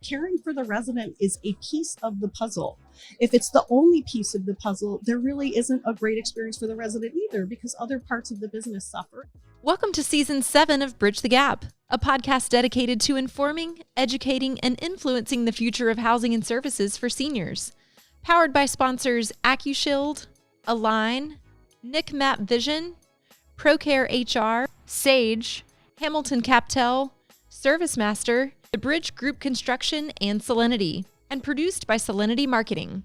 caring for the resident is a piece of the puzzle. If it's the only piece of the puzzle, there really isn't a great experience for the resident either, because other parts of the business suffer. Welcome to Season 7 of Bridge the Gap, a podcast dedicated to informing, educating, and influencing the future of housing and services for seniors. Powered by sponsors Accushield, Align, NIC Map Vision, ProCare HR, Sage, Hamilton Captel, ServiceMaster, The Bridge Group Construction, and Solinity, and produced by Solinity Marketing.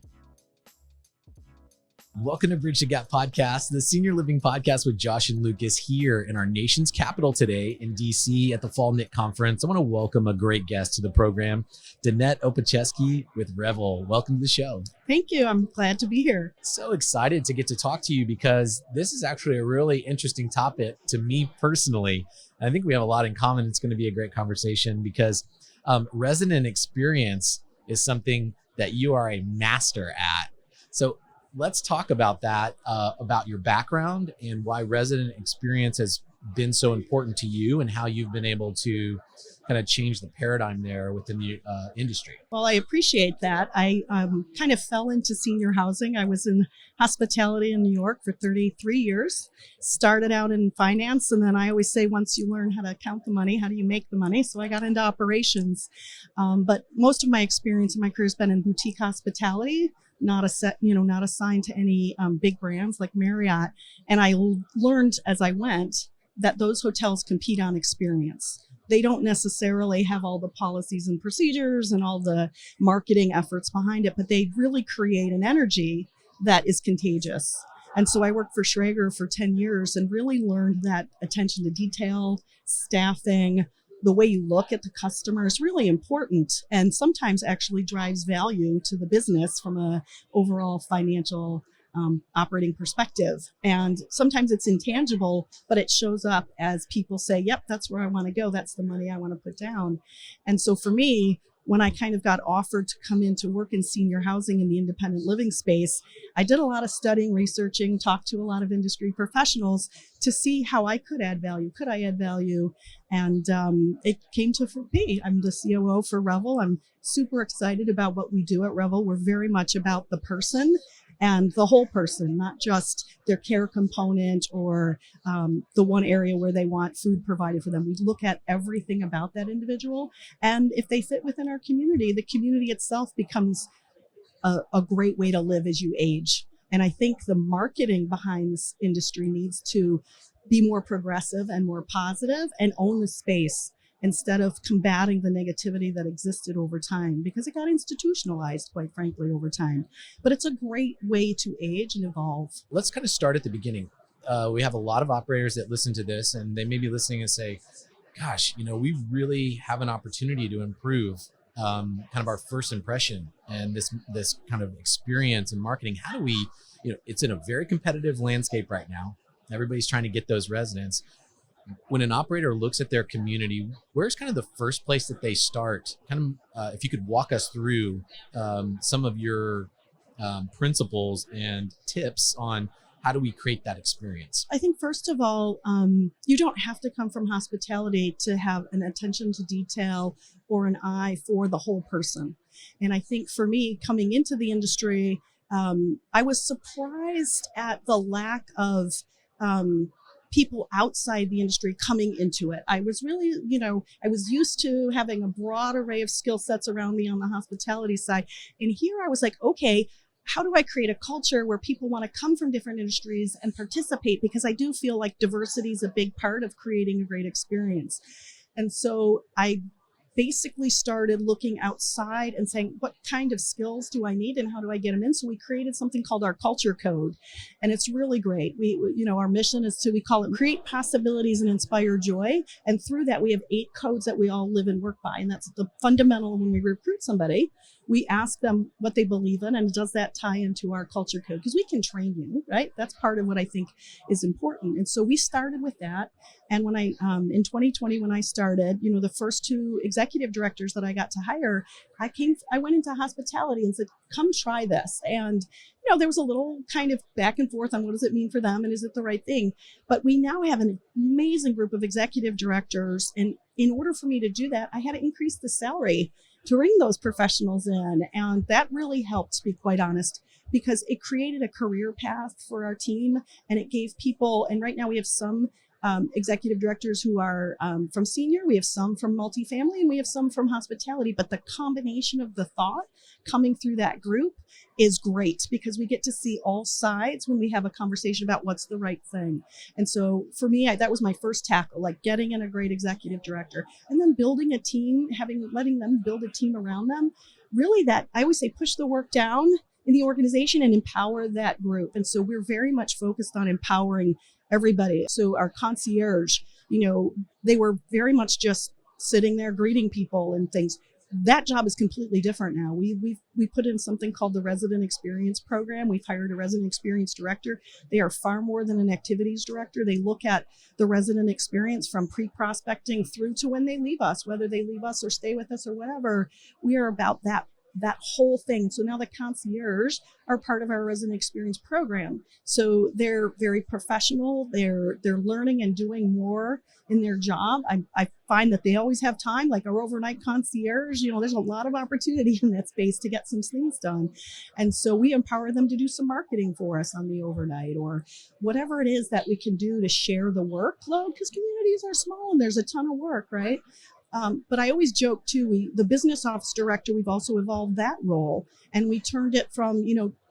Welcome to Bridge the Gap Podcast, the senior living podcast with Josh and Lucas here in our nation's capital today in DC at the Fall NIC Conference. I want to welcome a great guest to the program, Danette Opaczewski with Revel. Welcome to the show. Thank you. I'm glad to be here. So excited to get to talk to you because this is actually a really interesting topic to me personally. I think we have a lot in common. It's going to be a great conversation because resident experience is something that you are a master at. So let's talk about that, about your background and why resident experience has been so important to you and how you've been able to kind of change the paradigm there within the industry. Well, I appreciate that. I kind of fell into senior housing. I was in hospitality in New York for 33 years, started out in finance. And then I always say, once you learn how to count the money, how do you make the money? So I got into operations. But most of my experience in my career has been in boutique hospitality, not assigned to any big brands like Marriott. And I learned as I went that those hotels compete on experience. They don't necessarily have all the policies and procedures and all the marketing efforts behind it, but they really create an energy that is contagious. And so I worked for Schrager for 10 years and really learned that attention to detail, staffing, the way you look at the customer is really important and sometimes actually drives value to the business from a overall financial operating perspective. And sometimes it's intangible, but it shows up as people say, yep, that's where I want to go. That's the money I want to put down. And so for me, when I kind of got offered to come in to work in senior housing in the independent living space, I did a lot of studying, researching, talked to a lot of industry professionals to see how I could add value. Could I add value? And it came to me. I'm the COO for Revel. I'm super excited about what we do at Revel. We're very much about the person and the whole person, not just their care component or the one area where they want food provided for them. We look at everything about that individual. And if they fit within our community, the community itself becomes a great way to live as you age. And I think the marketing behind this industry needs to be more progressive and more positive and own the space, instead of combating the negativity that existed over time, because it got institutionalized, quite frankly, over time. But it's a great way to age and evolve. Let's kind of start at the beginning. We have a lot of operators that listen to this and they may be listening and say, gosh, we really have an opportunity to improve kind of our first impression and this kind of experience in marketing. How do we, it's in a very competitive landscape right now. Everybody's trying to get those residents. When an operator looks at their community, where's kind of the first place that they start? Kind of, if you could walk us through some of your principles and tips on how do we create that experience? I think first of all, you don't have to come from hospitality to have an attention to detail or an eye for the whole person. And I think for me, coming into the industry, I was surprised at the lack of people outside the industry coming into it. I was really, I was used to having a broad array of skill sets around me on the hospitality side. And here I was like, okay, how do I create a culture where people want to come from different industries and participate? Because I do feel like diversity is a big part of creating a great experience. And so I basically started looking outside and saying, what kind of skills do I need and how do I get them in? So we created something called our culture code, and it's really great. Our mission is we call it create possibilities and inspire joy. And through that, we have 8 codes that we all live and work by. And that's the fundamental. When we recruit somebody, we ask them what they believe in, and does that tie into our culture code? Because we can train you, right? That's part of what I think is important. And so we started with that. And when I, in 2020, when I started, the first 2 executive directors that I got to hire, I went into hospitality and said, come try this. And, there was a little kind of back and forth on what does it mean for them and is it the right thing? But we now have an amazing group of executive directors. And in order for me to do that, I had to increase the salary to bring those professionals in. And that really helped, to be quite honest, because it created a career path for our team, and it gave people, and right now we have some executive directors who are from senior, we have some from multifamily, and we have some from hospitality. But the combination of the thought coming through that group is great, because we get to see all sides when we have a conversation about what's the right thing. And so for me, that was my first tackle, like getting in a great executive director and then building a team, letting them build a team around them. Really, that I always say, push the work down in the organization and empower that group. And so we're very much focused on empowering everybody. So our concierge, they were very much just sitting there greeting people and things. That job is completely different now. We put in something called the Resident Experience Program. We've hired a Resident Experience Director. They are far more than an activities director. They look at the resident experience from pre-prospecting through to when they leave us, whether they leave us or stay with us or whatever. We are about that whole thing. So now the concierge are part of our resident experience program. So they're very professional. They're learning and doing more in their job. I find that they always have time, like our overnight concierge. There's a lot of opportunity in that space to get some things done. And so we empower them to do some marketing for us on the overnight, or whatever it is that we can do to share the workload, because communities are small and there's a ton of work, right? But I always joke too, the business office director, we've also evolved that role, and we turned it from,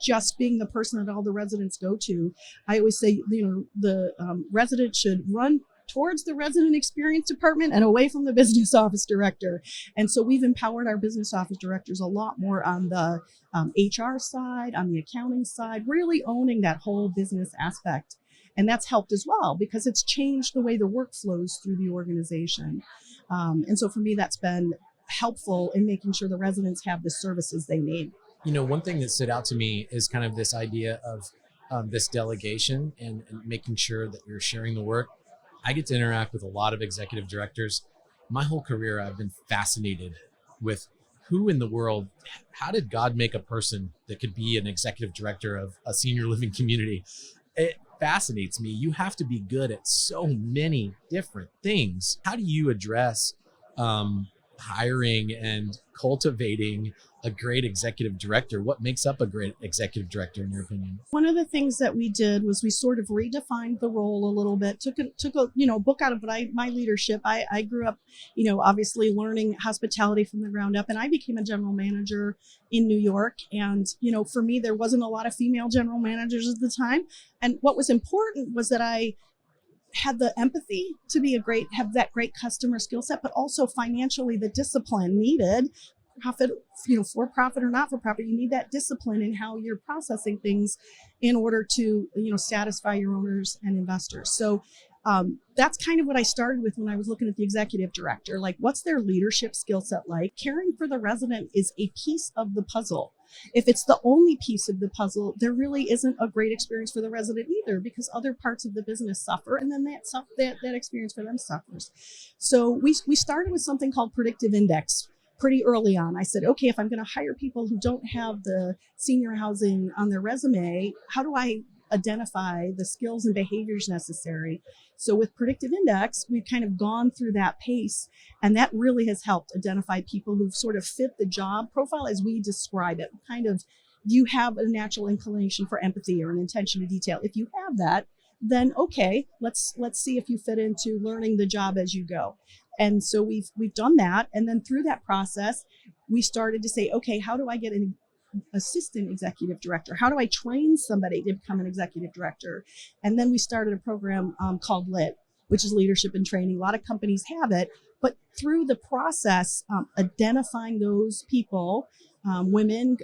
just being the person that all the residents go to. I always say, the resident should run towards the resident experience department and away from the business office director. And so we've empowered our business office directors a lot more on the HR side, on the accounting side, really owning that whole business aspect. And that's helped as well, because it's changed the way the work flows through the organization. And so for me, that's been helpful in making sure the residents have the services they need. One thing that stood out to me is kind of this idea of this delegation and making sure that you're sharing the work. I get to interact with a lot of executive directors. My whole career, I've been fascinated with who in the world, how did God make a person that could be an executive director of a senior living community? It fascinates me. You have to be good at so many different things. How do you address hiring and cultivating a great executive director? What makes up a great executive director, in your opinion? One of the things that we did was we sort of redefined the role a little bit, took a book out of my leadership. I grew up, obviously learning hospitality from the ground up, and I became a general manager in New York. And, for me, there wasn't a lot of female general managers at the time. And what was important was that I had the empathy to have that great customer skill set, but also financially the discipline needed. Profit, for profit or not for profit, you need that discipline in how you're processing things in order to, satisfy your owners and investors. So that's kind of what I started with when I was looking at the executive director. Like, what's their leadership skill set like? Caring for the resident is a piece of the puzzle. If it's the only piece of the puzzle, there really isn't a great experience for the resident either, because other parts of the business suffer, and then that experience for them suffers. So we started with something called predictive index. Pretty early on, I said, okay, if I'm going to hire people who don't have the senior housing on their resume, how do I identify the skills and behaviors necessary? So with predictive index, we've kind of gone through that pace, and that really has helped identify people who've sort of fit the job profile as we describe it. Kind of, do you have a natural inclination for empathy or an attention to detail? If you have that, then okay, let's see if you fit into learning the job as you go. And so we've done that. And then through that process, we started to say, okay, how do I get an assistant executive director? How do I train somebody to become an executive director? And then we started a program called LIT, which is leadership and training. A lot of companies have it, but through the process, identifying those people, women,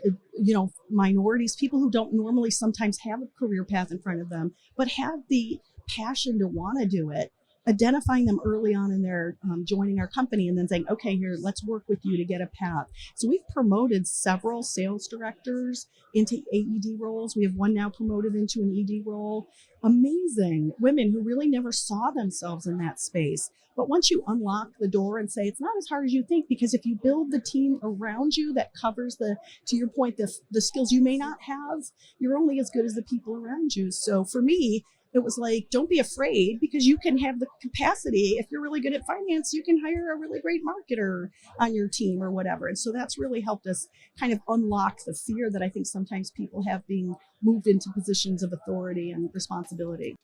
minorities, people who don't normally sometimes have a career path in front of them, but have the passion to want to do it, identifying them early on in their joining our company, and then saying, okay, here, let's work with you to get a path. So we've promoted several sales directors into AED roles. We have one now promoted into an ED role. Amazing women who really never saw themselves in that space. But once you unlock the door and say, it's not as hard as you think, because if you build the team around you that covers to your point, the skills you may not have, you're only as good as the people around you. So for me, it was like, don't be afraid, because you can have the capacity. If you're really good at finance, you can hire a really great marketer on your team or whatever. And so that's really helped us kind of unlock the fear that I think sometimes people have being moved into positions of authority and responsibility.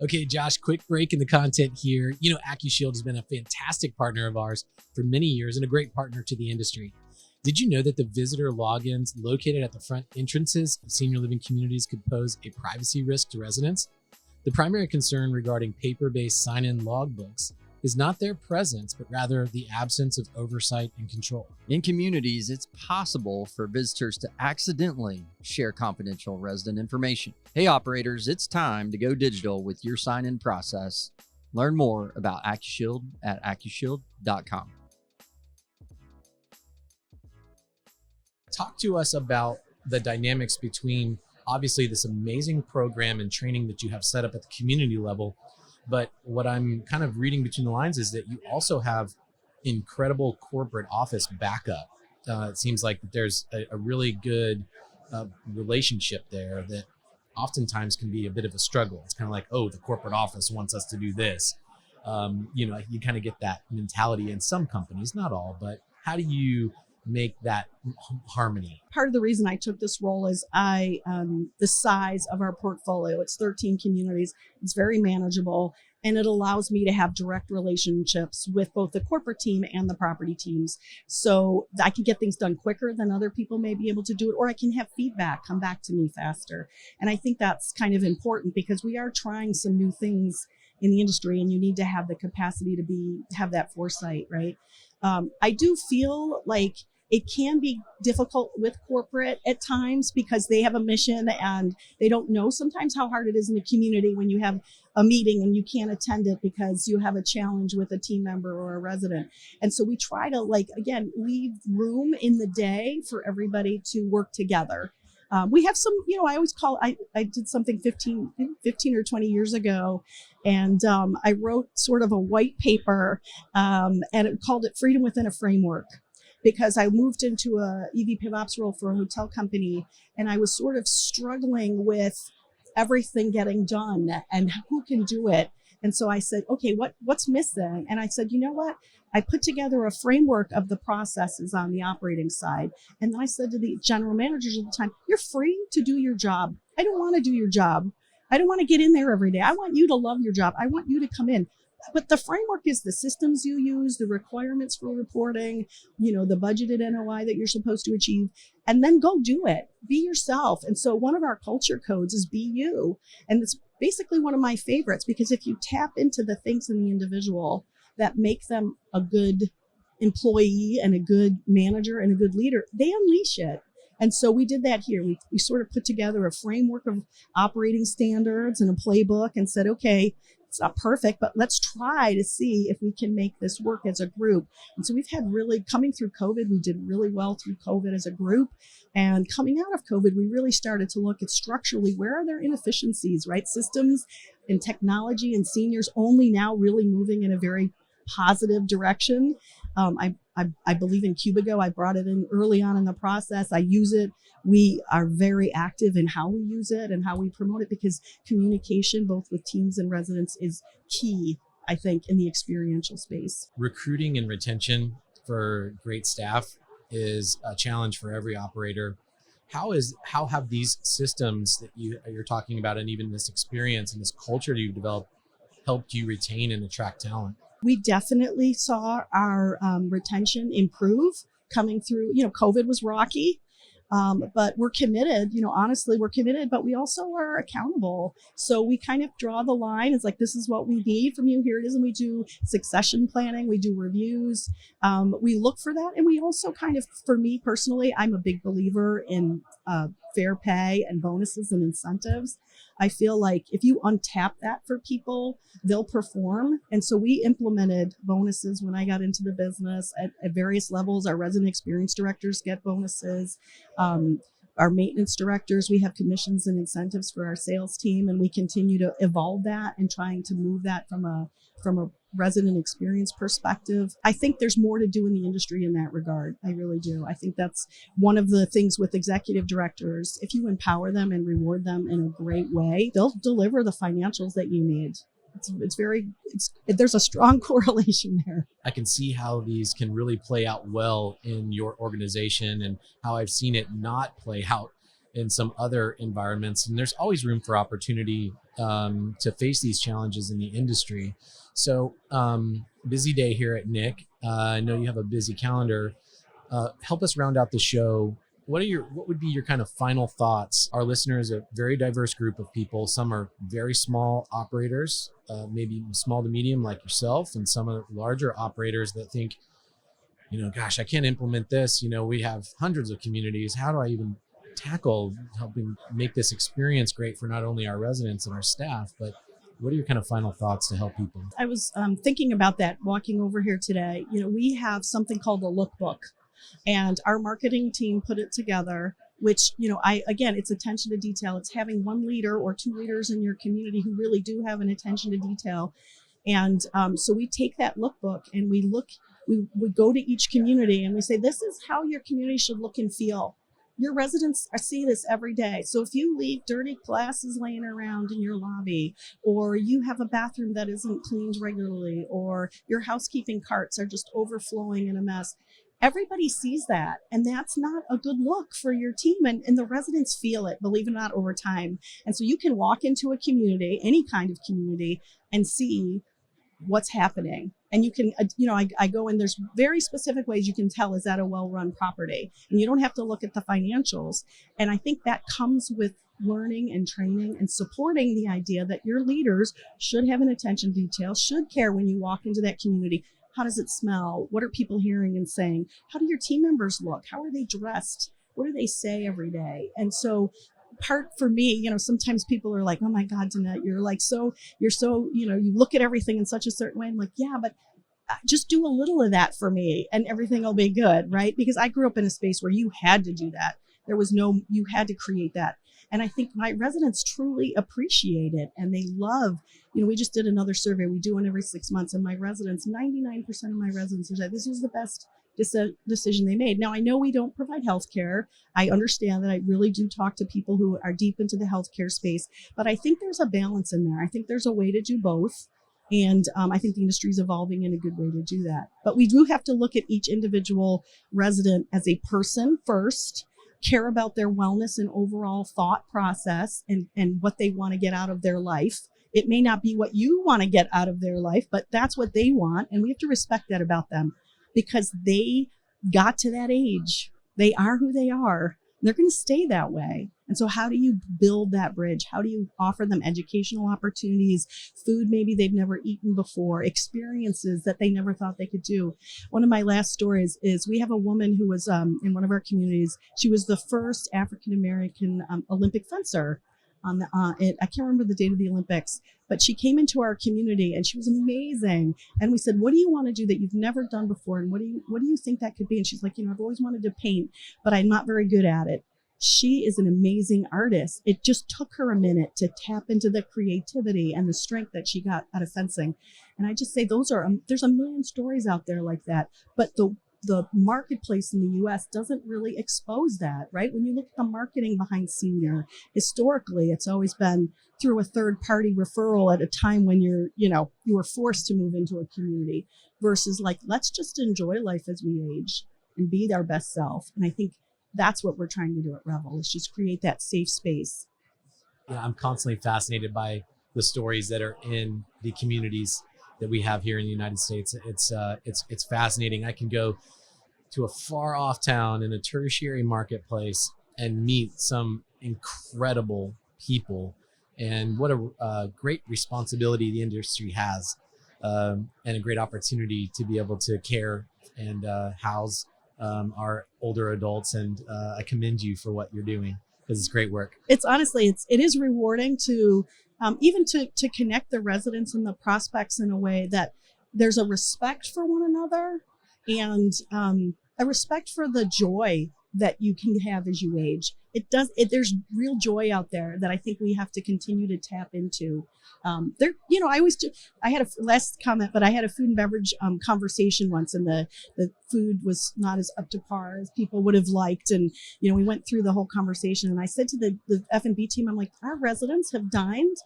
Okay, Josh, quick break in the content here. You know, Accushield has been a fantastic partner of ours for many years and a great partner to the industry. Did you know that the visitor logins located at the front entrances of senior living communities could pose a privacy risk to residents? The primary concern regarding paper-based sign-in logbooks is not their presence, but rather the absence of oversight and control. In communities, it's possible for visitors to accidentally share confidential resident information. Hey operators, it's time to go digital with your sign-in process. Learn more about Accushield at accushield.com. Talk to us about the dynamics between obviously this amazing program and training that you have set up at the community level. But what I'm kind of reading between the lines is that you also have incredible corporate office backup. It seems like there's a really good relationship there that oftentimes can be a bit of a struggle. It's kind of like, oh, the corporate office wants us to do this. You know, you kind of get that mentality in some companies, not all, but how do you make that harmony? Part of the reason I took this role is the size of our portfolio. It's 13 communities. It's very manageable, and it allows me to have direct relationships with both the corporate team and the property teams. So I can get things done quicker than other people may be able to do it, or I can have feedback come back to me faster. And I think that's kind of important because we are trying some new things in the industry, and you need to have the capacity to have that foresight, right? I do feel like it can be difficult with corporate at times because they have a mission and they don't know sometimes how hard it is in the community when you have a meeting and you can't attend it because you have a challenge with a team member or a resident. And so we try to, like, again, leave room in the day for everybody to work together. We have some, you know, I always call, I did something 15 or 20 years ago, and I wrote sort of a white paper and it called it Freedom Within a Framework. Because I moved into a EVP of Ops role for a hotel company, and I was sort of struggling with everything getting done and who can do it. And so I said, okay, what's missing? And I said, you know what? I put together a framework of the processes on the operating side. And then I said to the general managers at the time, you're free to do your job. I don't want to do your job. I don't want to get in there every day. I want you to love your job. I want you to come in. But the framework is the systems you use, the requirements for reporting, you know, the budgeted NOI that you're supposed to achieve, and then go do it. Be yourself. And so one of our culture codes is be you. And it's basically one of my favorites because if you tap into the things in the individual that make them a good employee and a good manager and a good leader, they unleash it. And so we did that here. We sort of put together a framework of operating standards and a playbook and said, okay, it's not perfect, but let's try to see if we can make this work as a group. And so we've had really, coming through COVID, we did really well through COVID as a group. And coming out of COVID, we really started to look at structurally, where are there inefficiencies, right? Systems and technology and seniors only now really moving in a very positive direction. I believe in Cubigo. I brought it in early on in the process. I use it. We are very active in how we use it and how we promote it because communication, both with teams and residents, is key, I think, in the experiential space. Recruiting and retention for great staff is a challenge for every operator. How have these systems that you're talking about, and even this experience and this culture that you've developed, helped you retain and attract talent? We definitely saw our retention improve coming through. You know, COVID was rocky, but we're committed. You know, honestly, we're committed, but we also are accountable. So we kind of draw the line. It's like, this is what we need from you. Here it is. And we do succession planning. We do reviews. We look for that. And we also kind of, for me personally, I'm a big believer in fair pay and bonuses and incentives. I feel like if you untap that for people, they'll perform. And so we implemented bonuses when I got into the business at various levels. Our resident experience directors get bonuses. Our maintenance directors, we have commissions and incentives for our sales team. And we continue to evolve that and trying to move that from a resident experience perspective. I think there's more to do in the industry in that regard. I really do. I think that's one of the things with executive directors. If you empower them and reward them in a great way, they'll deliver the financials that you need. There's a strong correlation there. I can see how these can really play out well in your organization and how I've seen it not play out in some other environments. And there's always room for opportunity to face these challenges in the industry. So busy day here at NIC. I know you have a busy calendar. Help us round out the show. What would be your kind of final thoughts? Our listeners are a very diverse group of people. Some are very small operators, maybe small to medium like yourself, and some are larger operators that think, gosh, I can't implement this. We have hundreds of communities. How do I even tackle helping make this experience great for not only our residents and our staff, but what are your kind of final thoughts to help people? I was thinking about that walking over here today. We have something called a lookbook, and our marketing team put it together, which, it's attention to detail. It's having one leader or two leaders in your community who really do have an attention to detail. And so we take that lookbook and we go to each community and we say, this is how your community should look and feel. Your residents see this every day. So if you leave dirty glasses laying around in your lobby, or you have a bathroom that isn't cleaned regularly, or your housekeeping carts are just overflowing in a mess, everybody sees that. And that's not a good look for your team. And the residents feel it, believe it or not, over time. And so you can walk into a community, any kind of community, and see what's happening. And you can, I go in, there's very specific ways you can tell, is that a well-run property? And you don't have to look at the financials. And I think that comes with learning and training and supporting the idea that your leaders should have an attention to detail, should care when you walk into that community. How does it smell? What are people hearing and saying? How do your team members look? How are they dressed? What do they say every day? And so part for me, sometimes people are like, oh my God, Danette, you're so, you look at everything in such a certain way. I'm like, yeah, but just do a little of that for me and everything will be good, right? Because I grew up in a space where you had to do that. You had to create that. And I think my residents truly appreciate it and they love, we just did another survey. We do one every 6 months, and my residents, 99% of my residents said this was the best decision they made. Now, I know we don't provide healthcare. I understand that. I really do talk to people who are deep into the healthcare space, but I think there's a balance in there. I think there's a way to do both. And I think the industry is evolving in a good way to do that. But we do have to look at each individual resident as a person first, care about their wellness and overall thought process and what they want to get out of their life. It may not be what you want to get out of their life, but that's what they want. And we have to respect that about them because they got to that age. They are who they are. They're going to stay that way. And so how do you build that bridge? How do you offer them educational opportunities, food maybe they've never eaten before, experiences that they never thought they could do? One of my last stories is we have a woman who was in one of our communities. She was the first African-American Olympic fencer. I can't remember the date of the Olympics, but she came into our community and she was amazing. And we said, what do you want to do that you've never done before? And what do you think that could be? And she's like, I've always wanted to paint, but I'm not very good at it. She is an amazing artist. It just took her a minute to tap into the creativity and the strength that she got out of fencing. And I just say there's a million stories out there like that, but the marketplace in the U.S. doesn't really expose that, right? When you look at the marketing behind senior, historically, it's always been through a third-party referral at a time when you were forced to move into a community versus let's just enjoy life as we age and be our best self. And I think that's what we're trying to do at Revel, is just create that safe space. Yeah, I'm constantly fascinated by the stories that are in the communities that we have here in the United States. It's fascinating. I can go to a far off town in a tertiary marketplace and meet some incredible people, and what a great responsibility the industry has, and a great opportunity to be able to care and house our older adults. And I commend you for what you're doing, because it's great work. It's honestly, it is rewarding to even to connect the residents and the prospects in a way that there's a respect for one another and a respect for the joy that you can have as you age. There's real joy out there that I think we have to continue to tap into. I had a last comment, but I had a food and beverage conversation once, and the food was not as up to par as people would have liked. And, we went through the whole conversation, and I said to the F&B team, I'm like, our residents have dined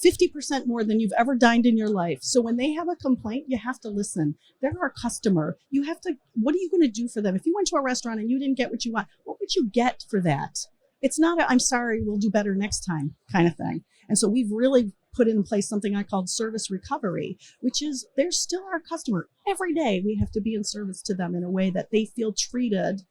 50% more than you've ever dined in your life. So when they have a complaint, you have to listen. They're our customer. What are you going to do for them? If you went to a restaurant and you didn't get what you want, what would you get for that? It's not I'm sorry, we'll do better next time kind of thing. And so we've really put in place something I called service recovery, which is they're still our customer. Every day we have to be in service to them in a way that they feel treated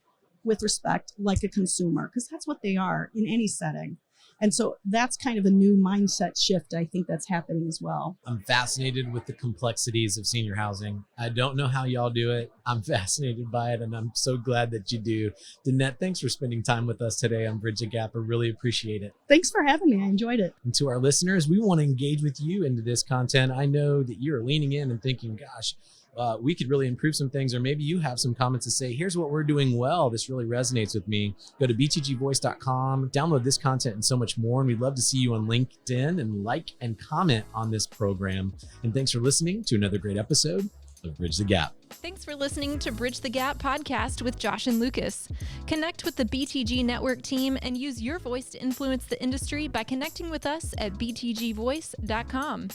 with respect like a consumer, because that's what they are in any setting. And so that's kind of a new mindset shift, I think, that's happening as well. I'm fascinated with the complexities of senior housing. I don't know how y'all do it. I'm fascinated by it, and I'm so glad that you do. Danette, thanks for spending time with us today on Bridge the Gap. I really appreciate it. Thanks for having me. I enjoyed it. And to our listeners, we want to engage with you into this content. I know that you're leaning in and thinking, gosh, we could really improve some things, or maybe you have some comments to say, here's what we're doing well. This really resonates with me. Go to btgvoice.com, download this content and so much more. And we'd love to see you on LinkedIn and like and comment on this program. And thanks for listening to another great episode of Bridge the Gap. Thanks for listening to Bridge the Gap podcast with Josh and Lucas. Connect with the BTG Network team and use your voice to influence the industry by connecting with us at btgvoice.com.